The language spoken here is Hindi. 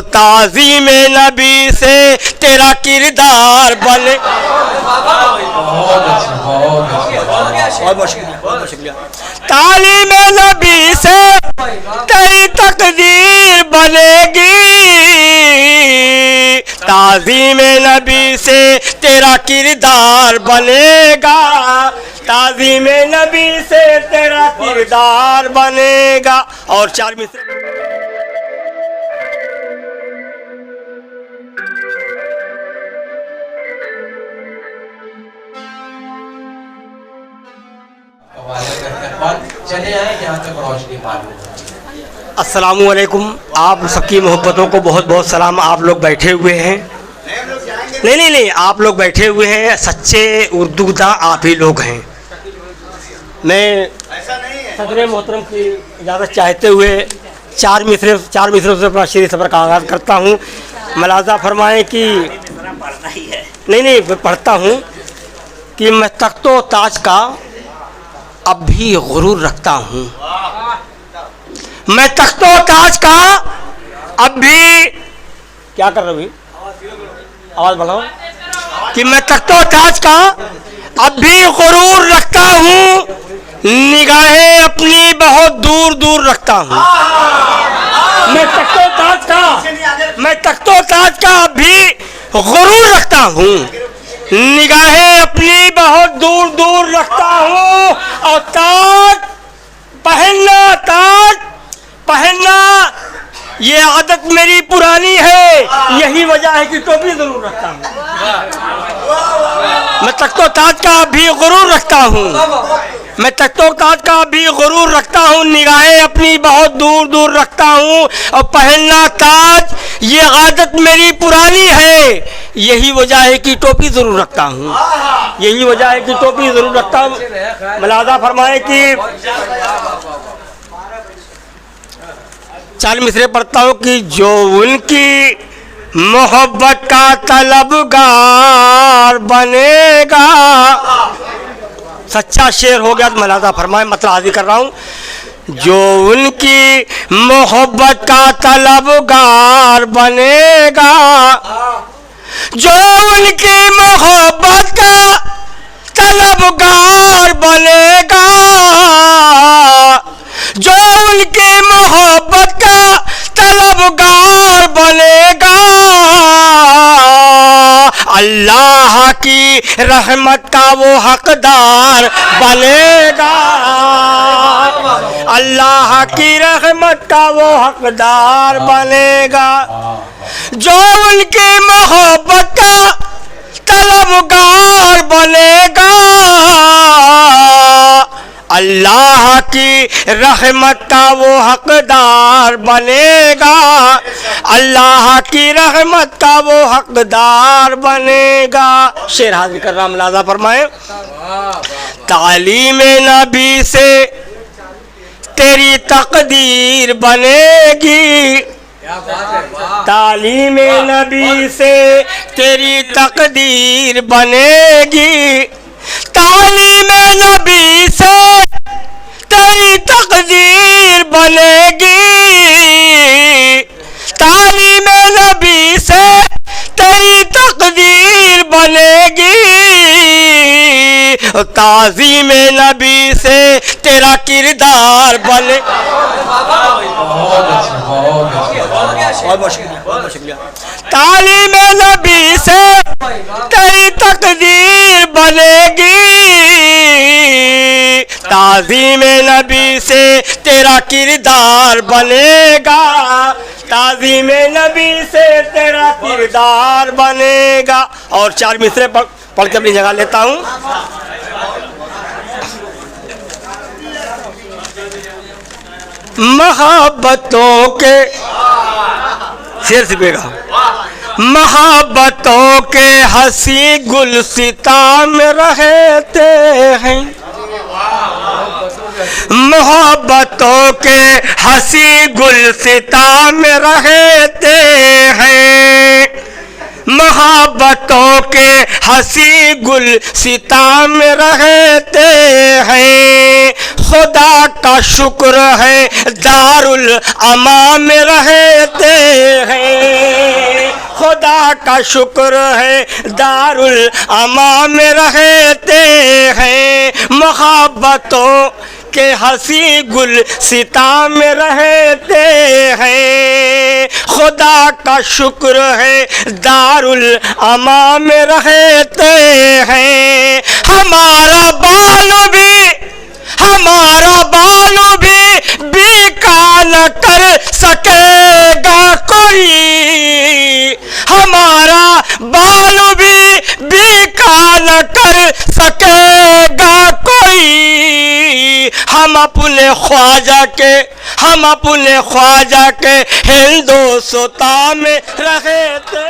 ताज़ीम नबी से तेरा किरदार बने। तालीम नबी से तेरी तकदीर बनेगी, ताज़ीम नबी से तेरा किरदार बनेगा, ताज़ीम नबी से तेरा किरदार बनेगा। और चार मिसरे चले आए जहाँ तक रोशनी मालूम। अस्सलामु अलैकुम। आप सबकी मोहब्बतों को बहुत बहुत सलाम। आप लोग बैठे हुए हैं, नहीं, आप लोग बैठे हुए हैं, सच्चे उर्दूदा आप ही लोग हैं। मैं सदर मोहतरम की इजाज़त चाहते हुए चार मिसरों से अपना शेर सफ़र का आगाज़ करता हूँ। मलाजा फरमाएँ कि नहीं पढ़ता हूँ कि मैं तख्तो ताज का अब भी गुरूर रखता हूँ, मैं तख्तो ताज का अब भी क्या कर रही आवाज़ बढ़ाओ कि मैं तख्तो ताज का अब भी गुरूर रखता हूँ, निगाहें अपनी बहुत दूर दूर रखता हूँ। मैं तख्तो ताज का अब भी गुरूर रखता हूँ, निगाहें अपनी बहुत दूर दूर रखता हूँ। और ताज पहनना ये आदत मेरी पुरानी है, यही वजह है कि टोपी जरूर रखता हूँ। मैं तख्तो ताज का भी गुरूर रखता हूँ, मैं तख्तो ताज का भी गुरूर रखता हूँ, निगाहें अपनी बहुत दूर दूर रखता हूँ। और पहनना ताज ये आदत मेरी पुरानी है, यही वजह है कि टोपी जरूर रखता हूँ, यही वजह है कि टोपी जरूर रखता हूँ। मलाजा फरमाए कि चार मिसरे पढ़ता हूँ कि जो उनकी मोहब्बत का तलबगार बनेगा। सच्चा शेर हो गया तो मलाजा फरमाए, मतलब हाजिर कर रहा हूँ। जो उनकी मोहब्बत का तलबगार बनेगा, जो उनकी मोहब्बत का तलबगार बनेगा, जो उनकी मोहब्बत का तलबगार बनेगा, अल्लाह की रहमत का वो हकदार बनेगा, अल्लाह की रहमत का वो हकदार बनेगा। जो उनकी मोहब्बत का तलबगार बनेगा, अल्लाह की रहमत का वो हकदार बनेगा, अल्लाह की रहमत का वो हकदार बनेगा। शेर हाजिर कर रहा, मलाजा फरमाए। तालीम नबी से तेरी तकदीर बनेगी, तालीम नबी से तेरी तकदीर बनेगी, तालीम नबी से तेरी तकदीर बनेगी, तालीम नबी से तेरी तकदीर बनेगी, ताज़ीम नबी से तेरा किरदार बने। तालीम नबी से तेरी तकदीर बनेगी, ताज़ीम नबी से तेरा किरदार बनेगा, ताज़ीम नबी से तेरा किरदार बनेगा। और चार मिसरे पढ़ के अपनी जगह लेता हूँ। मोहब्बतों के शेर सिपेगा, मोहब्बतों के हंसी गुलसिता में रहते हैं, मोहब्बतों के हंसी गुलसिता में रहते हैं, मोहब्बतों के हंसी गुलसिता में रहते हैं, खुदा का शुक्र है दारुल अमा में रहते हैं, का शुक्र है दारुल अमा में रहते हैं, मोहब्बतों के हंसी गुल सिता में रहते हैं। खुदा का शुक्र है दारुल अमा में रहते हैं। हमारा बालू भी बिका न कर सकेगा कोई, हमारा बालू भी बिका न कर सकेगा कोई। हम अपने ख्वाजा के हिंदोस्तान में रहते